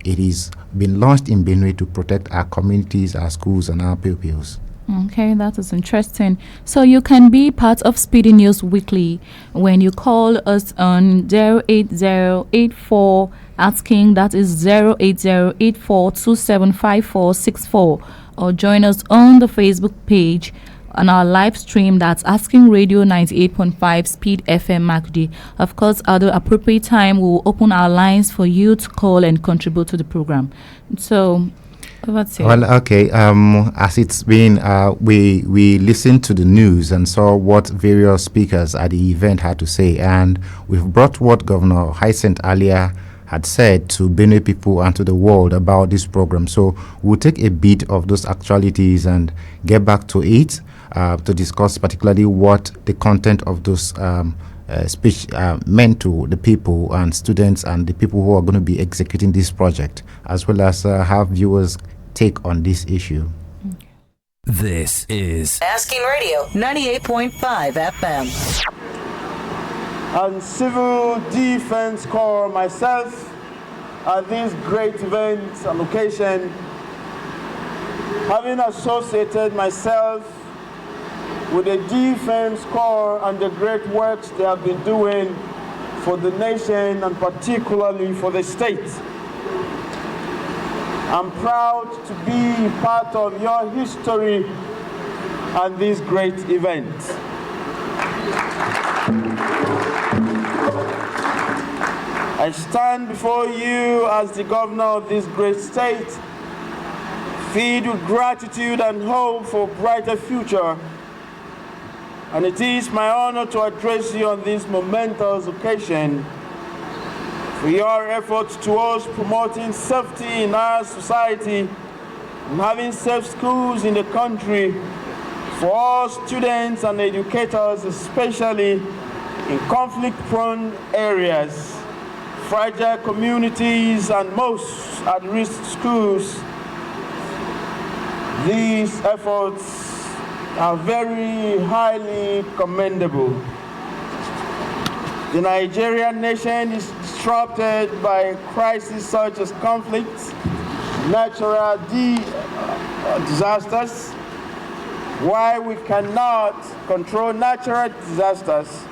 It is been launched in Benue to protect our communities, our schools, and our pupils. Okay, that is interesting. So you can be part of SPEEDy News Weekly when you call us on 08084 asking, that is 08084275464, or join us on the Facebook page on our live stream, that's Asking Radio 98.5 Speed FM MAKURDi. Of course, at the appropriate time, we will open our lines for you to call and contribute to the program. So, that's it. Well, okay. As it's been, we listened to the news and saw what various speakers at the event had to say, and we've brought what Governor Hyacinth earlier had said to Benue people and to the world about this program. So we'll take a bit of those actualities and get back to it to discuss particularly what the content of those speech meant to the people and students and the people who are going to be executing this project, as well as have viewers take on this issue. This is Asking Radio 98.5 FM. And Civil Defense Corps, myself, at this great event and occasion, having associated myself with the Defense Corps and the great works they have been doing for the nation and particularly for the state. I'm proud to be part of your history and this great event. I stand before you as the governor of this great state, filled with gratitude and hope for a brighter future. And it is my honor to address you on this momentous occasion for your efforts towards promoting safety in our society and having safe schools in the country for all students and educators, especially in conflict-prone areas, fragile communities, and most at-risk schools. These efforts are very highly commendable. The Nigerian nation is disrupted by crises such as conflicts, natural disasters. While we cannot control natural disasters,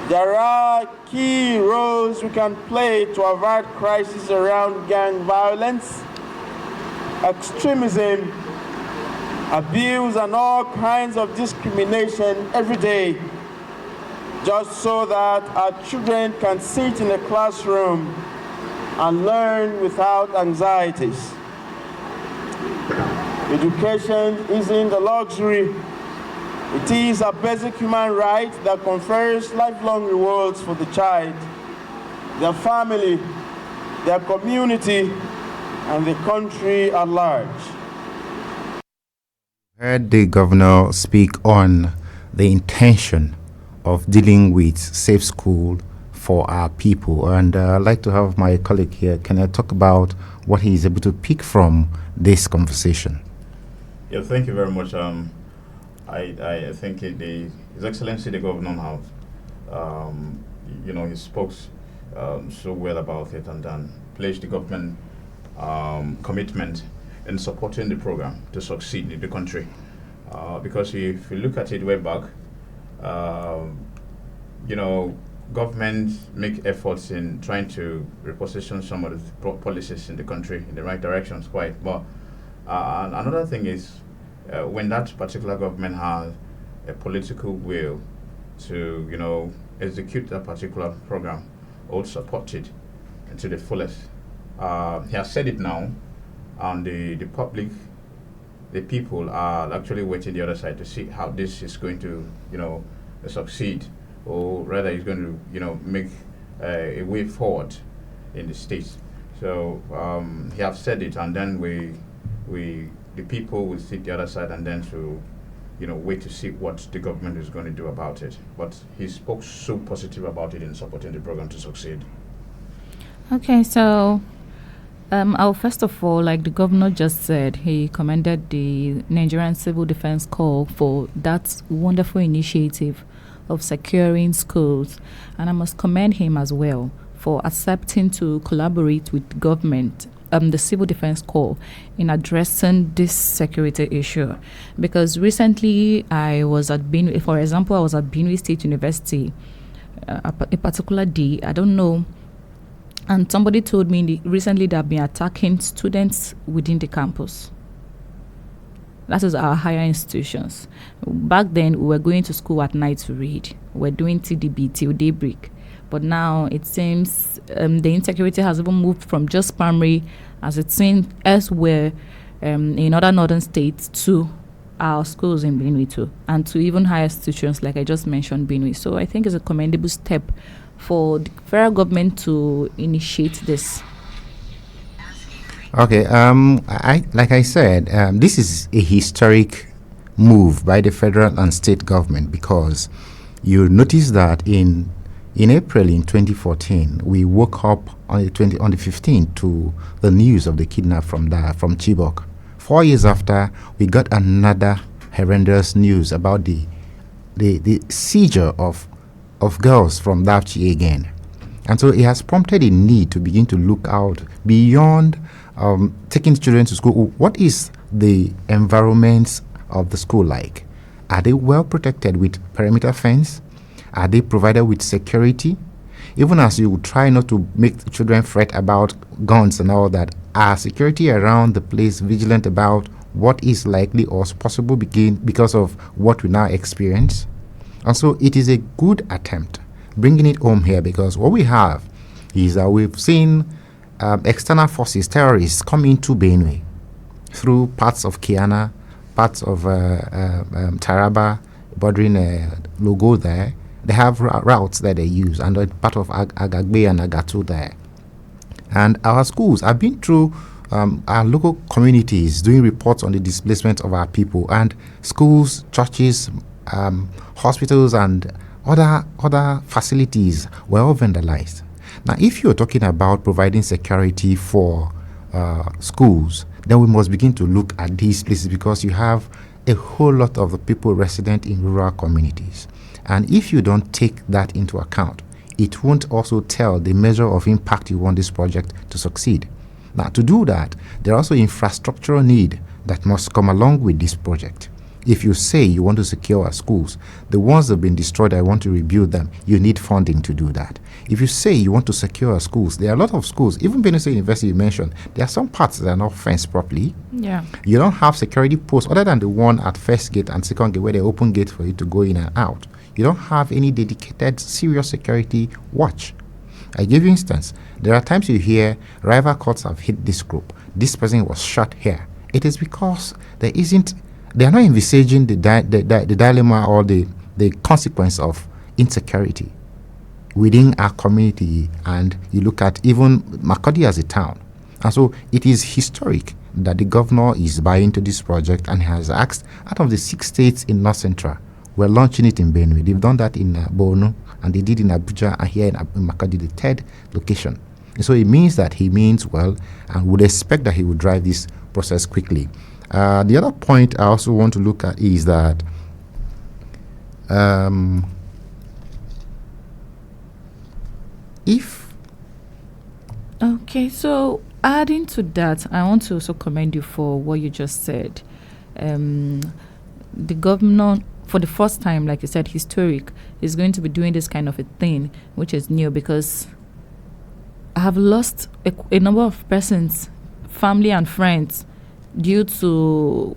there are key roles we can play to avert crises around gang violence, extremism, abuse, and all kinds of discrimination every day, just so that our children can sit in a classroom and learn without anxieties. Education isn't a luxury. It is a basic human right that confers lifelong rewards for the child, their family, their community, and the country at large. Heard the governor speak on the intention of dealing with safe school for our people, and I'd like to have my colleague here, Kenneth, talk about what he is able to pick from this conversation. Yeah, thank you very much. I think His Excellency the Governor House, he spoke so well about it, and pledged the government commitment in supporting the program to succeed in the country. Because if you look at it way back, government make efforts in trying to reposition some of the policies in the country in the right directions, quite. But another thing is, when that particular government has a political will to, execute that particular program or support it to the fullest. He has said it now, and the public, the people are actually waiting the other side to see how this is going to, succeed, or rather it's going to, make a way forward in the state. So he has said it, and then the people will sit the other side and then to, wait to see what the government is going to do about it. But he spoke so positive about it in supporting the program to succeed. Okay, so first of all, like the governor just said, he commended the Nigerian Civil Defense Corps for that wonderful initiative of securing schools, and I must commend him as well for accepting to collaborate with government, the Civil Defense Corps, in addressing this security issue. Because recently I was at Benue, for example, I was at Benue State University a particular day, I don't know, and somebody told me recently they've been attacking students within the campus. That is our higher institutions. Back then, we were going to school at night to read. We're doing TDB till daybreak. But now it seems the insecurity has even moved from just primary, as it's seen elsewhere in other northern states, to our schools in Benue too, and to even higher institutions like I just mentioned, Benue. So I think it's a commendable step for the federal government to initiate this. Okay, like I said, this is a historic move by the federal and state government, because you notice that in April in 2014, we woke up on the 15th to the news of the kidnap from Chibok. 4 years after, we got another horrendous news about the seizure of girls from Dapchi again. And so it has prompted a need to begin to look out beyond taking children to school. What is the environments of the school like? Are they well protected with perimeter fence? Are they provided with security? Even as you try not to make the children fret about guns and all that, are security around the place vigilant about what is likely or possible because of what we now experience? And so it is a good attempt bringing it home here, because what we have is that we've seen external forces, terrorists, come into Benue through parts of Kiana, parts of Taraba, bordering Logo there. They have routes that they use, and part of Agagbe and Agatu there. And our schools have been through our local communities doing reports on the displacement of our people, and schools, churches, hospitals, and other facilities were all vandalized. Now, if you're talking about providing security for schools, then we must begin to look at these places, because you have a whole lot of the people resident in rural communities. And if you don't take that into account, it won't also tell the measure of impact you want this project to succeed. Now, to do that, there are also infrastructural need that must come along with this project. If you say you want to secure our schools, the ones that have been destroyed, I want to rebuild them, you need funding to do that. If you say you want to secure our schools, there are a lot of schools, even Benue State University you mentioned, there are some parts that are not fenced properly. Yeah. You don't have security posts other than the one at first gate and second gate, where they open gate for you to go in and out. You don't have any dedicated serious security watch. I give you instance. There are times you hear rival courts have hit this group. This person was shot here. It is because they are not envisaging the dilemma or the consequence of insecurity within our community. And you look at even MAKURDi as a town. And so it is historic that the governor is buying into this project and has asked, out of the 6 states in North Central, we're launching it in Benue. They've done that in Borno, and they did in Abuja, and here in MAKURDi, the 3rd location. And so it means that he means well, and would expect that he would drive this process quickly. The other point I also want to look at is that Okay, so adding to that, I want to also commend you for what you just said. The governor, for the first time, like you said, historic, is going to be doing this kind of a thing, which is new, because I have lost a number of persons, family and friends, due to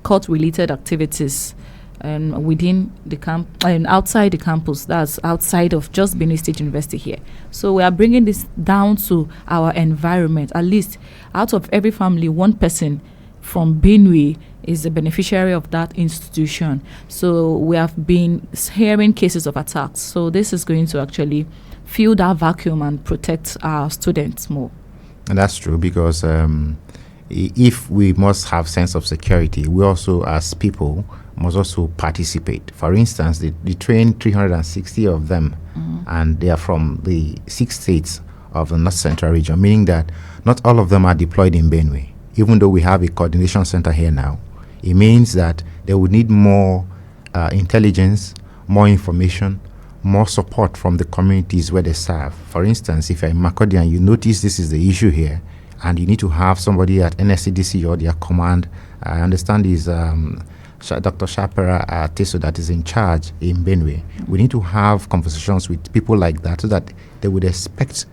court-related activities within the camp and outside the campus. That's outside of just Benue State University here. So we are bringing this down to our environment. At least out of every family, one person from Benue is a beneficiary of that institution. So we have been hearing cases of attacks. So this is going to actually fill that vacuum and protect our students more. And that's true, because if we must have sense of security, we also, as people, must also participate. For instance, they train 360 of them, and they are from the 6 states of the North Central region, meaning that not all of them are deployed in Benue. Even though we have a coordination center here now, it means that they would need more intelligence, more information, more support from the communities where they serve. For instance, if you're in MAKURDi and you notice this is the issue here, and you need to have somebody at NSCDC or their command, I understand is Dr. Shapira Teso that is in charge in Benue. We need to have conversations with people like that so that they would expect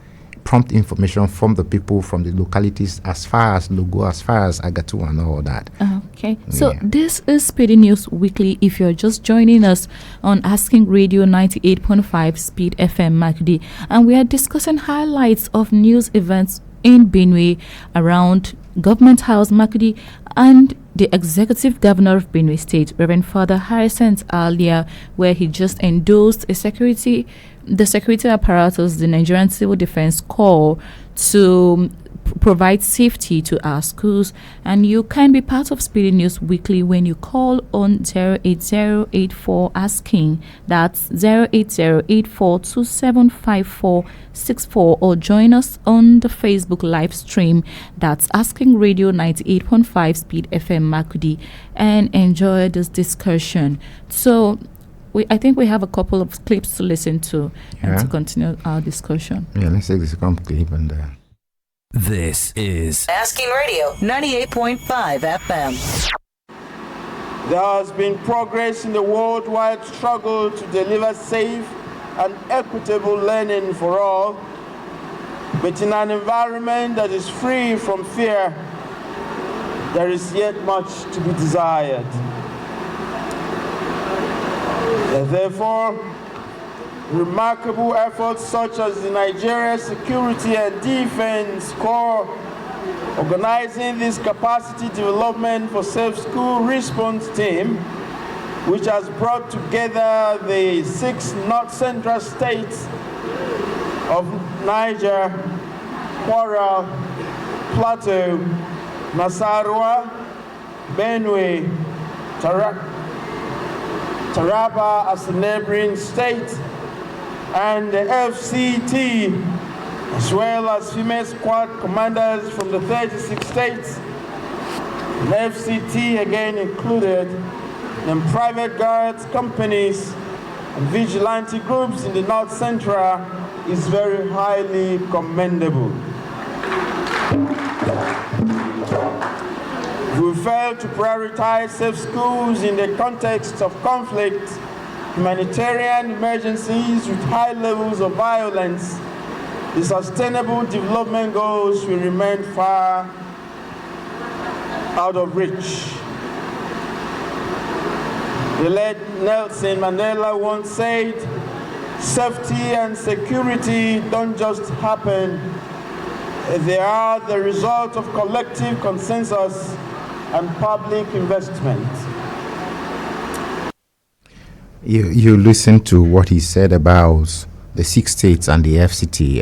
prompt information from the people from the localities as far as Logo, as far as Agatu and all that. Okay, so this is Speedy News Weekly. If you're just joining us on Asking Radio 98.5 Speed FM MAKURDi, and we are discussing highlights of news events in Benue around Government House MAKURDi and the Executive Governor of Benue State, Reverend Father Harrison, earlier, where he just endorsed the security apparatus, the Nigerian Civil Defense Corps, to provide safety to our schools. And you can be part of Speedy News Weekly when you call on 08084 asking. That's 08084275464, or join us on the Facebook live stream. That's Asking Radio 98.5 Speed FM MAKURDi, and enjoy this discussion. So I think we have a couple of clips to listen to and to continue our discussion. Yeah, let's take this clip and This is Asking Radio 98.5 FM. There has been progress in the worldwide struggle to deliver safe and equitable learning for all, but in an environment that is free from fear, there is yet much to be desired. Therefore, remarkable efforts such as the Nigeria Security and Defense Corps organizing this capacity development for safe school response team, which has brought together the 6 north central states of Niger, Kwara, Plateau, Nasarawa, Benue, Taraba as the neighboring state, and the FCT, as well as female squad commanders from the 36 states. And FCT again included, and private guards, companies, and vigilante groups in the North Central is very highly commendable. We failed to prioritize safe schools in the context of conflict, humanitarian emergencies with high levels of violence. The sustainable development goals will remain far out of reach. The late Nelson Mandela once said, "Safety and security don't just happen. They are the result of collective consensus and public investment." You listen to what he said about the 6 states and the FCT.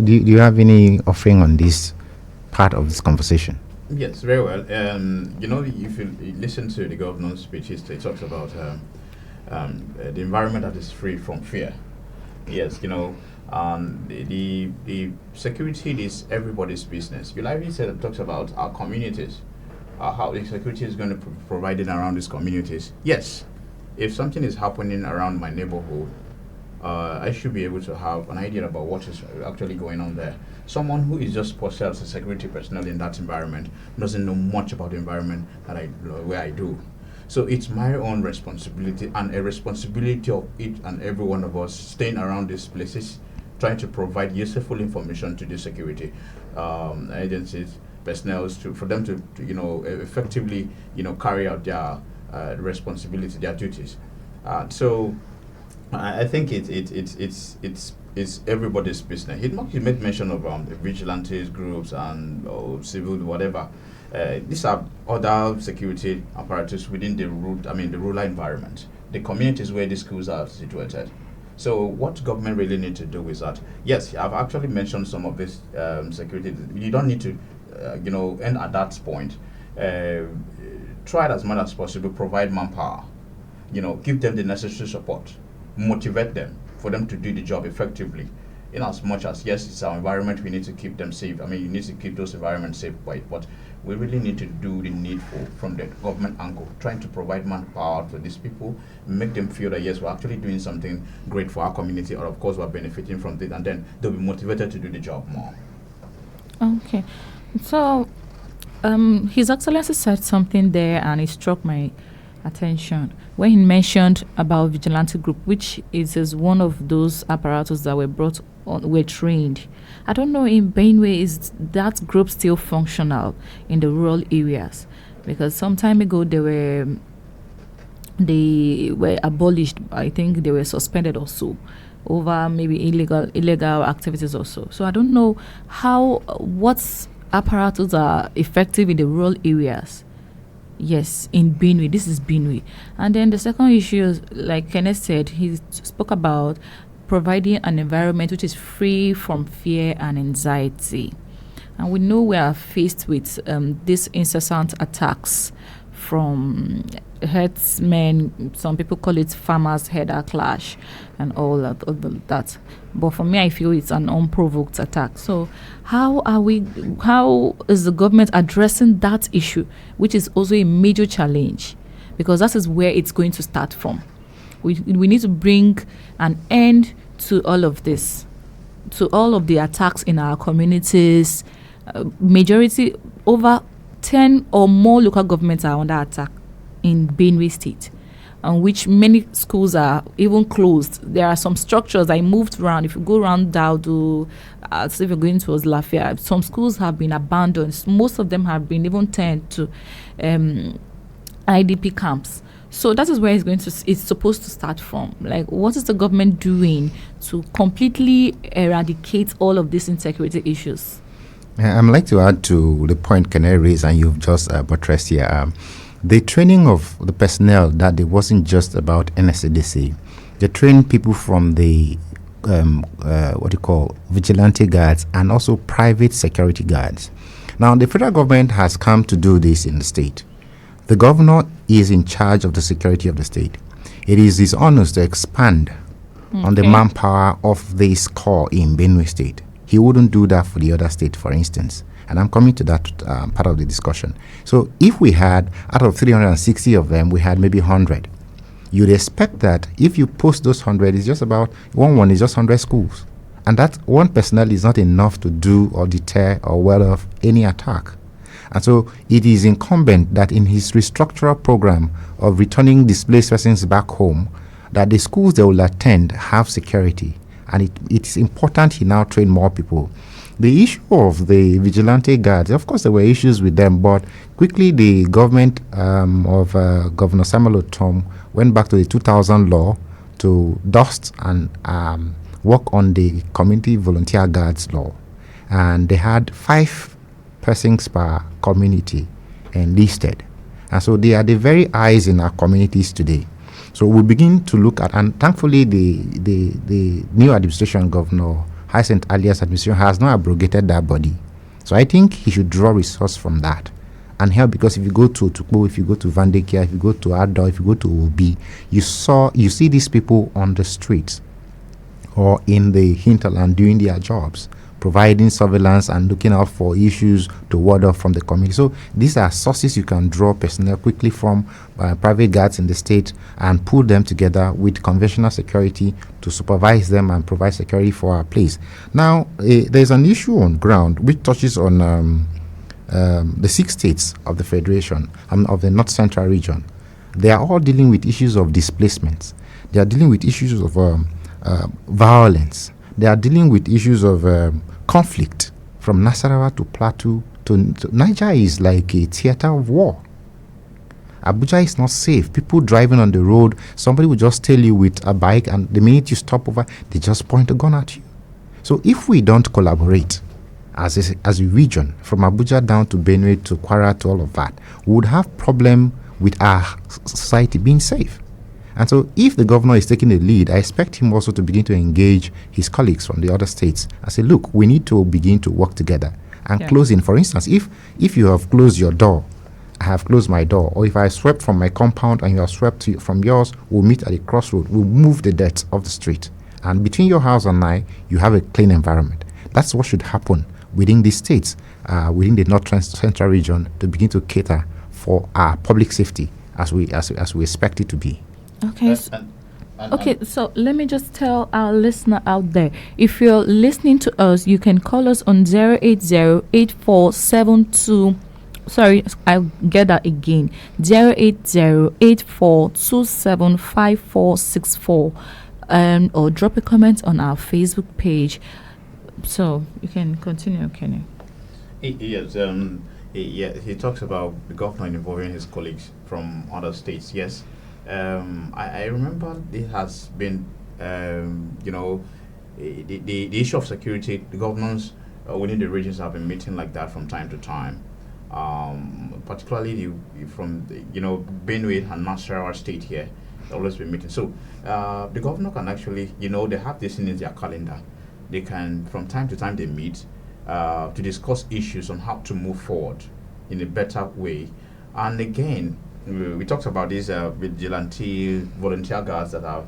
Do you have any offering on this part of this conversation? Yes, very well. If you listen to the governor's speech, he talks about the environment that is free from fear. Yes, the security is everybody's business. You like he said, it talks about our communities, how the security is going to be provided around these communities. Yes, if something is happening around my neighborhood, I should be able to have an idea about what is actually going on there. Someone who is just posted as a security personnel in that environment doesn't know much about the environment where I do. So it's my own responsibility and a responsibility of each and every one of us staying around these places, trying to provide useful information to the security agencies, personnel, for them to effectively carry out their responsibility, their duties. So I think it's everybody's business. He made mention of the vigilantes groups and civil whatever. These are other security apparatus within the rural environment, the communities where the schools are situated. So what government really need to do is that, yes, I've actually mentioned some of this security. You don't need to, end at that point. Try it as much as possible, provide manpower, give them the necessary support, motivate them for them to do the job effectively. in as much as, yes, it's our environment, we need to keep them safe. I mean, you need to keep those environments safe, but we really need to do the needful from the government angle, trying to provide manpower to these people, make them feel that, yes, we're actually doing something great for our community, or of course we're benefiting from it, and then they'll be motivated to do the job more. Okay. So, His Excellency said something there and it struck my attention when he mentioned about vigilante group, which is one of those apparatus that were trained. I don't know, in Benue, is that group still functional in the rural areas? Because some time ago they were abolished. I think they were suspended also over maybe illegal activities also. So I don't know what apparatus are effective in the rural areas. Yes, in Benue. This is Benue. And then the second issue is, like Kenneth said, he spoke about providing an environment which is free from fear and anxiety. And we know we are faced with these incessant attacks from herdsmen. Some people call it farmers' header clash and all that. But for me, I feel it's an unprovoked attack. So how is the government addressing that issue, which is also a major challenge? Because that is where it's going to start from. We need to bring an end to all of this, to all of the attacks in our communities. Majority, over 10 or more local governments are under attack in Benue State, on which many schools are even closed. There are some structures I moved around. If you go around Daudu, if you're going towards Lafayette, some schools have been abandoned. Most of them have been even turned to IDP camps. So that is where it's supposed to start from. Like, what is the government doing to completely eradicate all of these insecurity issues? I'd like to add to the point Kene raised, and you've just buttressed here. The training of the personnel, that it wasn't just about NSCDC. They trained people from the vigilante guards and also private security guards. Now, the federal government has come to do this in the state. The governor is in charge of the security of the state. It is his honor to expand on the manpower of this corps in Benue State. He wouldn't do that for the other state, for instance. And I'm coming to that part of the discussion. So if we had, out of 360 of them, we had maybe 100, you'd expect that if you post those 100, it's just about, one is just 100 schools. And that one personnel is not enough to do or deter or ward off any attack. And so it is incumbent that in his restructural program of returning displaced persons back home, that the schools they will attend have security. And it's important he now train more people. The issue of the vigilante guards, of course, there were issues with them, but quickly the government of Governor Samuel Otom went back to the 2000 law to dust and work on the community volunteer guards law. And they had 5 persons per community enlisted. And so they are the very eyes in our communities today. So we begin to look at, and thankfully the new administration, Governor Hyacinth Alia's administration, has not abrogated that body. So I think he should draw resource from that and help, because if you go to Tukpo, if you go to Vandekia, if you go to Ado, if you go to Obi, you see these people on the streets or in the hinterland doing their jobs, providing surveillance and looking out for issues to ward off from the community. So these are sources you can draw personnel quickly from, private guards in the state, and pull them together with conventional security to supervise them and provide security for our place. Now, there's an issue on ground which touches on the 6 states of the Federation, of the North Central region. They are all dealing with issues of displacements. They are dealing with issues of violence. They are dealing with issues of conflict from Nasarawa to Plateau to Niger is like a theater of war. Abuja is not safe. People driving on the road, somebody will just tell you with a bike, and the minute you stop over, they just point a gun at you. So if we don't collaborate as a region, from Abuja down to Benue to Kwara to all of that, we would have problem with our society being safe. And so if the governor is taking the lead, I expect him also to begin to engage his colleagues from the other states and say, look, we need to begin to work together and close in. For instance, if you have closed your door, I have closed my door, or if I swept from my compound and you have swept from yours, we'll meet at a crossroad. We'll move the dirt off the street And between your house and I, you have a clean environment. That's what should happen within the states, within the North Central region, to begin to cater for our public safety as we expect it to be. Okay. So let me just tell our listener out there, if you're listening to us, you can call us on 080-8472. Sorry, I'll get that again. 080-8427-5464, or drop a comment on our Facebook page. So you can continue, Kene. Yes, he talks about the governor involving his colleagues from other states. Yes, I remember it has been, the issue of security. The governors within the regions have been meeting like that from time to time. Particularly from Benue and Nasarawa state here, they've always been meeting. So the governor can actually, they have this in their calendar. They can, from time to time, they meet to discuss issues on how to move forward in a better way. And again, we talked about these vigilante volunteer guards that are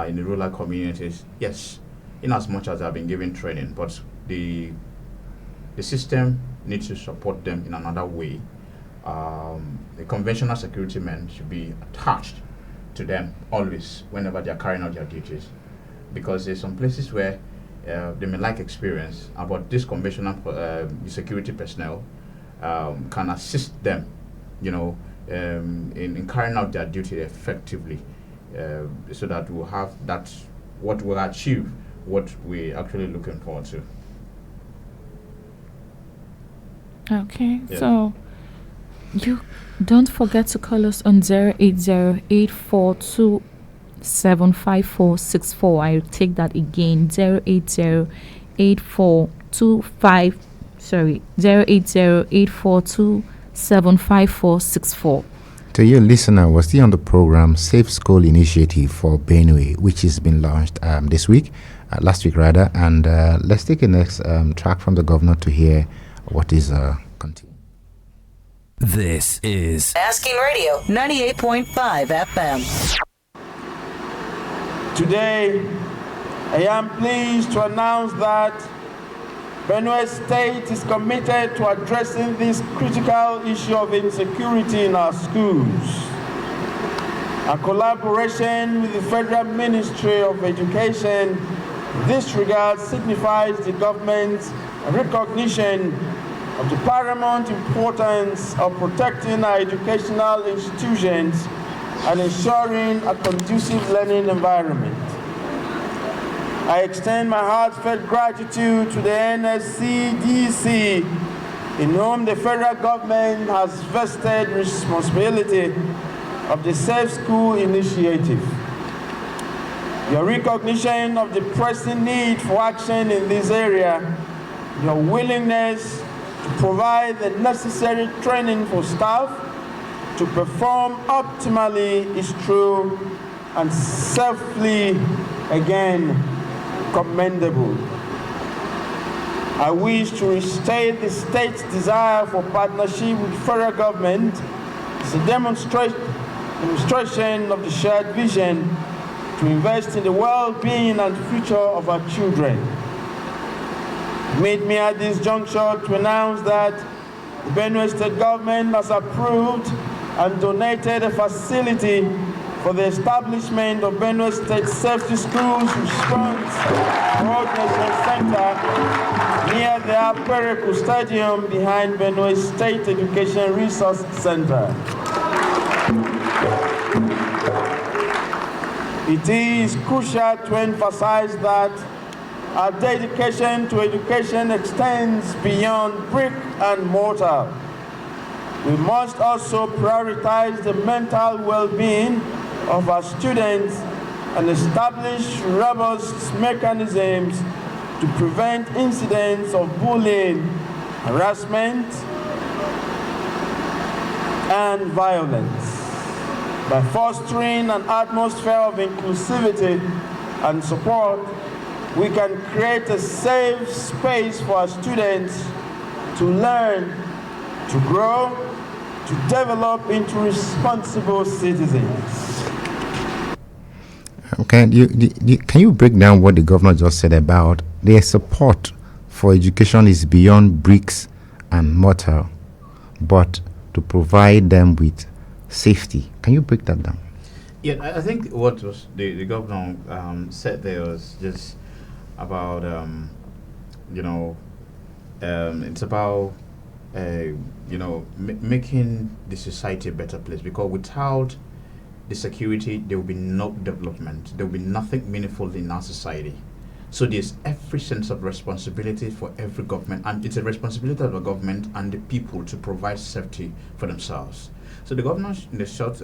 in the rural communities. Yes, in as much as they have been given training, but the system needs to support them in another way. The conventional security men should be attached to them always whenever they are carrying out their duties, because there's some places where they may lack experience, but this conventional security personnel can assist them, in carrying out their duty effectively, so that we'll have what we'll achieve, what we're actually looking forward to. Okay, so you don't forget to call us on 080-842-75464. I'll take that again, 080-842-75464. To you, listener, we're still on the program Safe School Initiative for Benue, which has been launched last week rather. And let's take a next track from the governor to hear what is continuing. This is Asking Radio 98.5 FM. Today, I am pleased to announce that Benue State is committed to addressing this critical issue of insecurity in our schools. Our collaboration with the Federal Ministry of Education in this regard signifies the government's recognition of the paramount importance of protecting our educational institutions and ensuring a conducive learning environment. I extend my heartfelt gratitude to the NSCDC, in whom the federal government has vested responsibility of the Safe School Initiative. Your recognition of the pressing need for action in this area, your willingness to provide the necessary training for staff to perform optimally is true and safely, again, commendable. I wish to restate the state's desire for partnership with federal government as a demonstration of the shared vision to invest in the well-being and future of our children. Permit me at this juncture to announce that the Benue State Government has approved and donated a facility for the establishment of Benue State Safety Schools Response Coordination Center near the Apereku Stadium behind Benue State Education Resource Center. It is crucial to emphasize that our dedication to education extends beyond brick and mortar. We must also prioritize the mental well-being of our students and establish robust mechanisms to prevent incidents of bullying, harassment, and violence. By fostering an atmosphere of inclusivity and support, we can create a safe space for our students to learn, to grow, to develop into responsible citizens. can you break down what the governor just said about their support for education is beyond bricks and mortar, but to provide them with safety? Can you break that down? Yeah, I think what was the governor said there was just about it's about making the society a better place, because without the security there will be no development, there will be nothing meaningful in our society. So there's every sense of responsibility for every government, and it's a responsibility of the government and the people to provide safety for themselves. So the governor, in the short,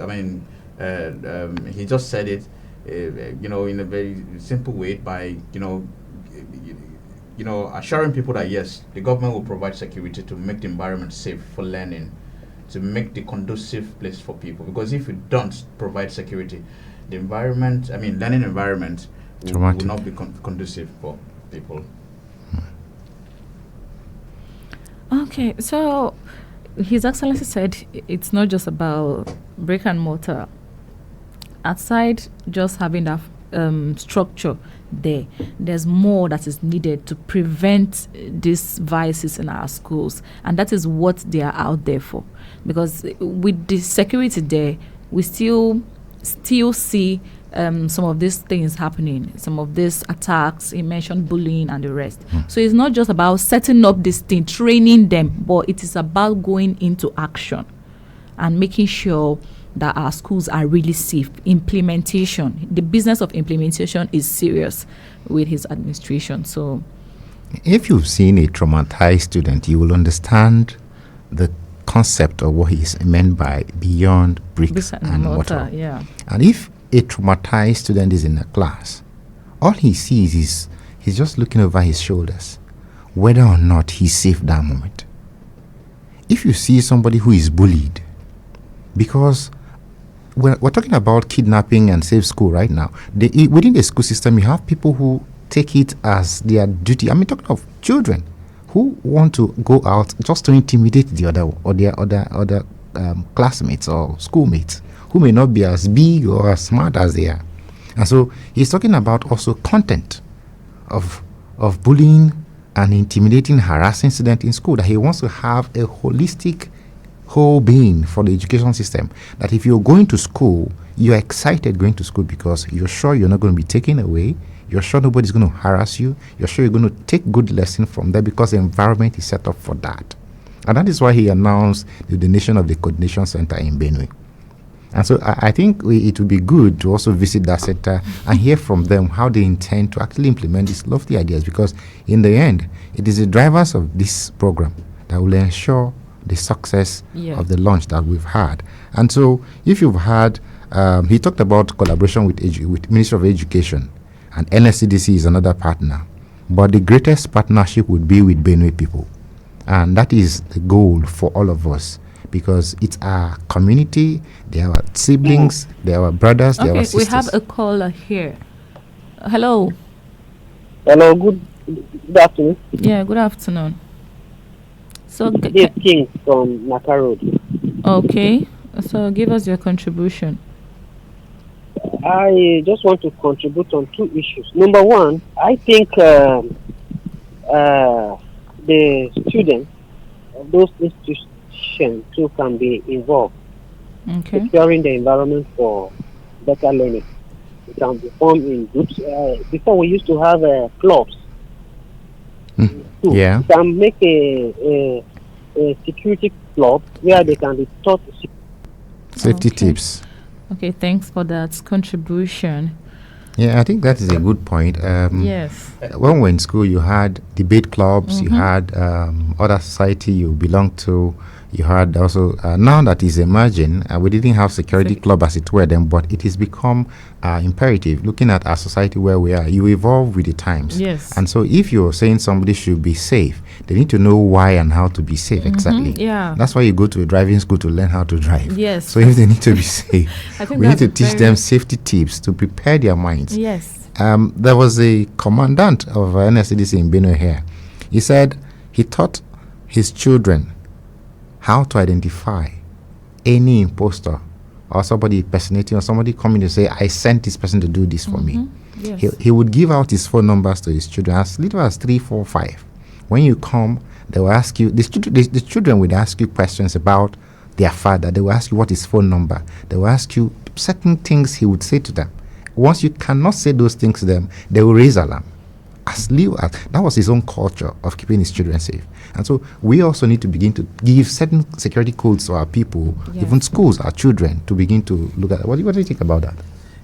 he just said it, in a very simple way by, assuring people that yes, the government will provide security to make the environment safe for learning, to make the conducive place for people. Because if you don't provide security, the environment, learning environment will not be conducive for people. Okay, so His Excellency said it's not just about brick and mortar. Aside just having that structure there's more that is needed to prevent these vices in our schools, and that is what they are out there for. Because with the security there, we still see some of these things happening, some of these attacks. He mentioned bullying and the rest. So it's not just about setting up this thing, training them, but it is about going into action and making sure that our schools are really safe. Implementation, the business of implementation is serious with his administration. So if you've seen a traumatized student, you will understand the concept of what is meant by beyond bricks and mortar. Yeah. And if a traumatized student is in a class, all he sees is he's just looking over his shoulders, whether or not he's safe that moment. If you see somebody who is bullied, because we're talking about kidnapping and safe school right now, within the school system, you have people who take it as their duty. Talking of children who want to go out just to intimidate the other or their other classmates or schoolmates who may not be as big or as smart as they are. And so he's talking about also content of bullying and intimidating, harassing students in school, that he wants to have a holistic whole being for the education system. That if you're going to school, you're excited going to school because you're sure you're not going to be taken away, you're sure nobody's going to harass you, you're sure you're going to take good lesson from there because the environment is set up for that. And that is why he announced the donation of the coordination center in Benue. And so I think it would be good to also visit that center and hear from them how they intend to actually implement these lofty ideas, because in the end, it is the drivers of this program that will ensure the success of the launch that we've had. And so if you've had, he talked about collaboration with Ministry of Education, and NSCDC is another partner. But the greatest partnership would be with Benue people. And that is the goal for all of us, because it's our community, they are our siblings, they are our brothers, they are our sisters. We have a caller here. Hello. Hello, good afternoon. Yeah, good afternoon. So this King from Nasarawa. Okay, so give us your contribution. I just want to contribute on two issues. Number one, I think the students of those institutions too can be involved. Okay. Securing the environment for better learning. It can be formed in groups. Before we used to have clubs. Yeah. You can make a security club where they can be taught safety tips. Okay, thanks for that contribution. Yeah, I think that is a good point. Yes. When we were in school, you had debate clubs, you had other society you belonged to, you had also, now that is emerging, we didn't have security club as it were then, but it has become imperative. Looking at our society where we are, you evolve with the times. Yes. And so if you're saying somebody should be safe, they need to know why and how to be safe exactly. Yeah. That's why you go to a driving school to learn how to drive. Yes. So if they need to be safe, I think we need to teach them safety tips to prepare their minds. Yes. There was a commandant of NSCDC in Benue here. He said he taught his children how to identify any imposter or somebody impersonating, or somebody coming to say, I sent this person to do this for me. Yes. He would give out his phone numbers to his children, as little as 3, 4, 5. When you come, they will ask you, the children will ask you questions about their father. They will ask you what his phone number. They will ask you certain things he would say to them. Once you cannot say those things to them, they will raise alarm. As little as that was his own culture of keeping his children safe. And so we also need to begin to give certain security codes to our people, even schools, our children, to begin to look at that. What do you think about that?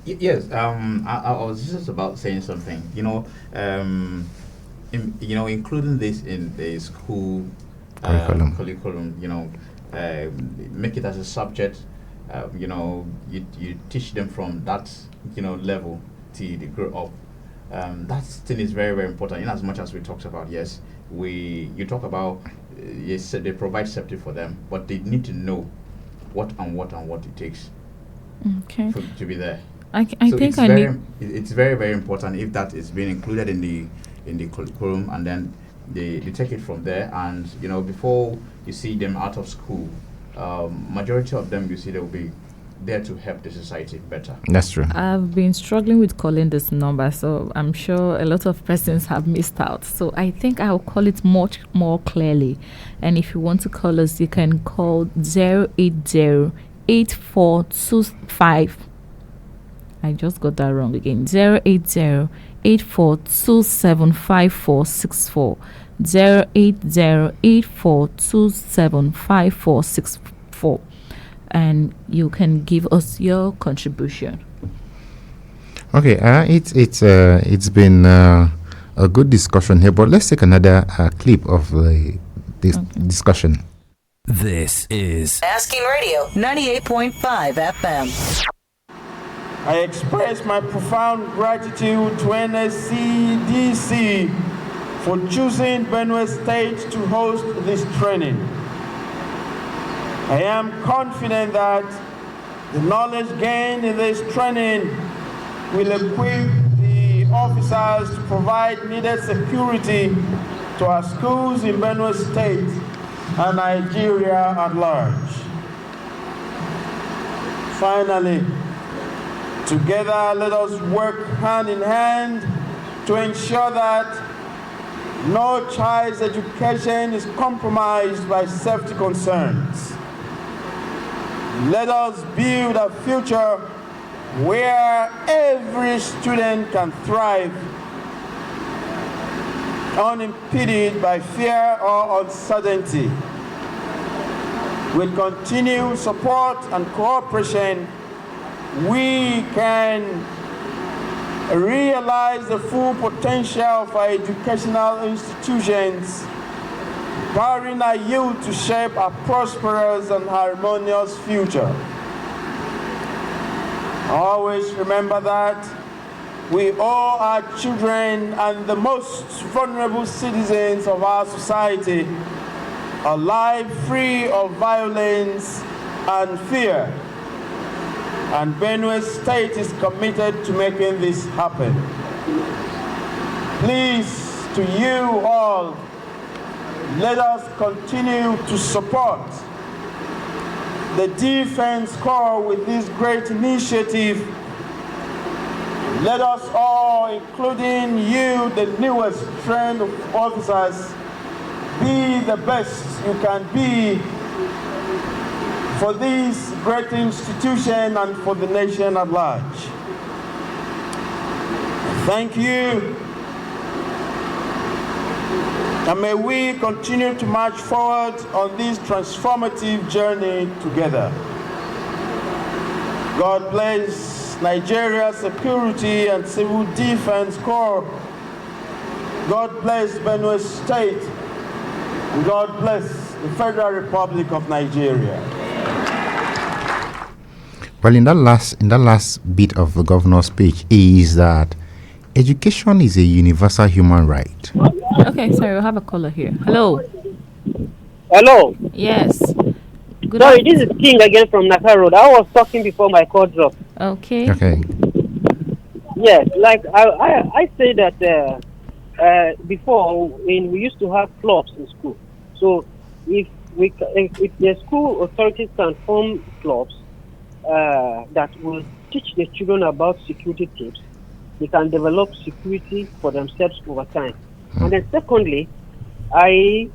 Yes, I was just about saying something. Including this in the school curriculum. Make it as a subject. You teach them from that level till they grow up. That thing is very, very important. In as much as we talked about, you talk about yes, they provide safety for them, but they need to know what it takes to be there. It's very, very important if that is being included in the curriculum, and then they take it from there. And before you see them out of school, majority of them, you see, they will be there to help the society better. That's true. I've been struggling with calling this number, so I'm sure a lot of persons have missed out. So I think I'll call it much more clearly. And if you want to call us, you can call 080-8425. I just got that wrong again. 080-8427-5464. 080-8427-5464. And you can give us your contribution. Okay, it's been a good discussion here, but let's take another clip of this discussion. This is Asking Radio 98.5 FM. I express my profound gratitude to NSCDC for choosing Benue State to host this training. I am confident that the knowledge gained in this training will equip the officers to provide needed security to our schools in Benue State and Nigeria at large. Finally, together let us work hand in hand to ensure that no child's education is compromised by safety concerns. Let us build a future where every student can thrive, unimpeded by fear or uncertainty. With continued support and cooperation, we can realize the full potential of our educational institutions, empowering our youth to shape a prosperous and harmonious future. Always remember that we owe our children and the most vulnerable citizens of our society a life free of violence and fear. And Benue State is committed to making this happen. Please, to you all, let us continue to support the Defense Corps with this great initiative. Let us all, including you, the newest trained officers, be the best you can be for this great institution and for the nation at large. Thank you. And may we continue to march forward on this transformative journey together. God bless Nigeria's Security and Civil Defense Corps. God bless Benue State. And God bless the Federal Republic of Nigeria. Well, in that last bit of the governor's speech is that education is a universal human right. Okay, sorry, we'll have a caller here. Hello. Hello. Yes. Sorry, this is King again from Nasarawa. I was talking before my call dropped. Okay. Okay. Yes, like I say that before when we used to have clubs in school. So if the school authorities can form clubs that will teach the children about security tips, they can develop security for themselves over time. And then secondly, I'm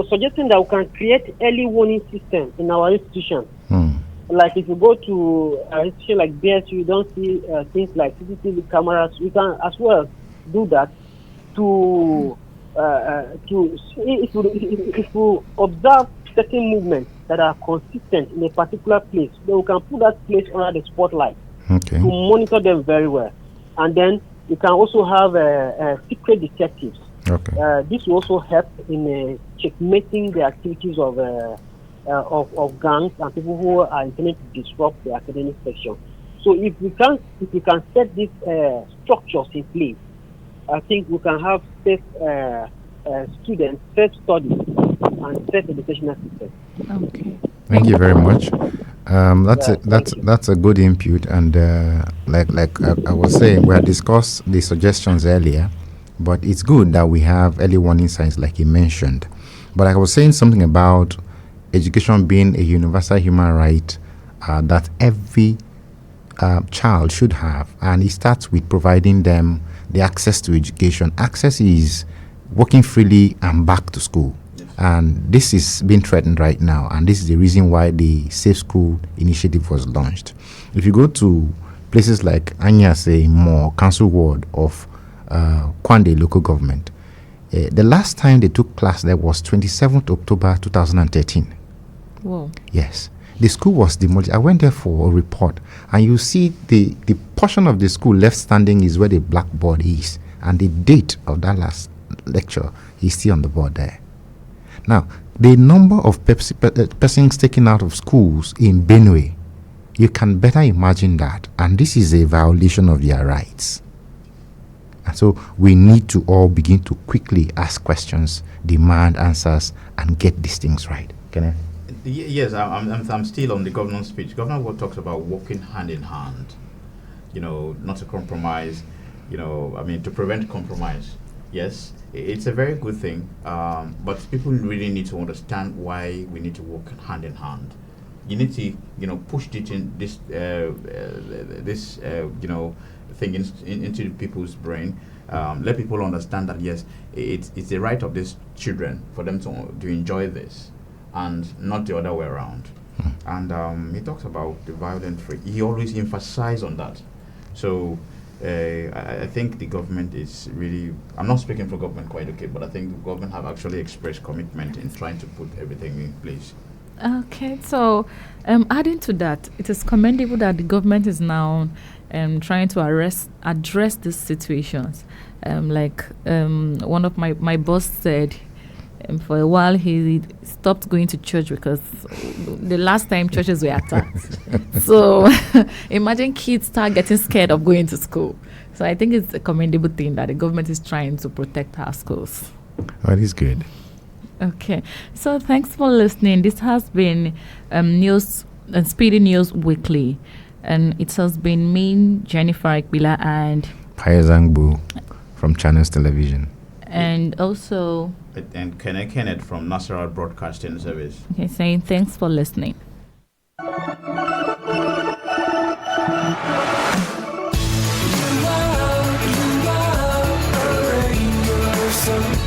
suggesting that we can create early warning system in our institution. Like if you go to an institution like BSU, you don't see things like CCTV cameras. We can as well do that to if you observe certain movements that are consistent in a particular place, then we can put that place under the spotlight to monitor them very well. And then you can also have secret detectives. This will also help in checkmating the activities of gangs and people who are intending to disrupt the academic section. So if we can set these structures in place, I think we can have safe students, safe studies, and safe educational system. Okay. Thank you very much. That's a good input, and like I was saying, we had discussed the suggestions earlier, but it's good that we have early warning signs, like you mentioned. But I was saying something about education being a universal human right that every child should have, and it starts with providing them the access to education. Access is walking freely and back to school. And this is being threatened right now, and this is the reason why the Safe School initiative was launched. If you go to places like Anyase More Council Ward of Kwande local government, the last time they took class there was 27th October 2013. Whoa. Yes. The school was demolished. I went there for a report, and you see the portion of the school left standing is where the blackboard is, and the date of that last lecture is still on the board there. Now, the number of persons taken out of schools in Benue, you can better imagine that. And this is a violation of their rights. And so we need to all begin to quickly ask questions, demand answers, and get these things right. Kenneth? Yes, I'm still on the governor's speech. Governor talks about working hand in hand, not to compromise, to prevent compromise. Yes, it's a very good thing, but people really need to understand why we need to work hand in hand. You need to, push this thing into people's brain. Let people understand that yes, it's the right of these children for them to enjoy this, and not the other way around. And he talks about the violent free. He always emphasizes on that. So. I think the government is really, I'm not speaking for government quite okay, but I think the government have actually expressed commitment in trying to put everything in place. Okay, so adding to that, it is commendable that the government is now trying to address these situations. One of my boss said, for a while he stopped going to church because the last time churches were attacked. So imagine kids start getting scared of going to school. So I think it's a commendable thing that the government is trying to protect our schools. That is good. Okay, so thanks for listening. This has been SPEEDy News Weekly, and it has been me, Jennifer Ikpila, and Pius Angbo from Channels Television. And also... And Kenneth from Nasarawa Broadcasting Service. Okay, saying thanks for listening. You are a radio station.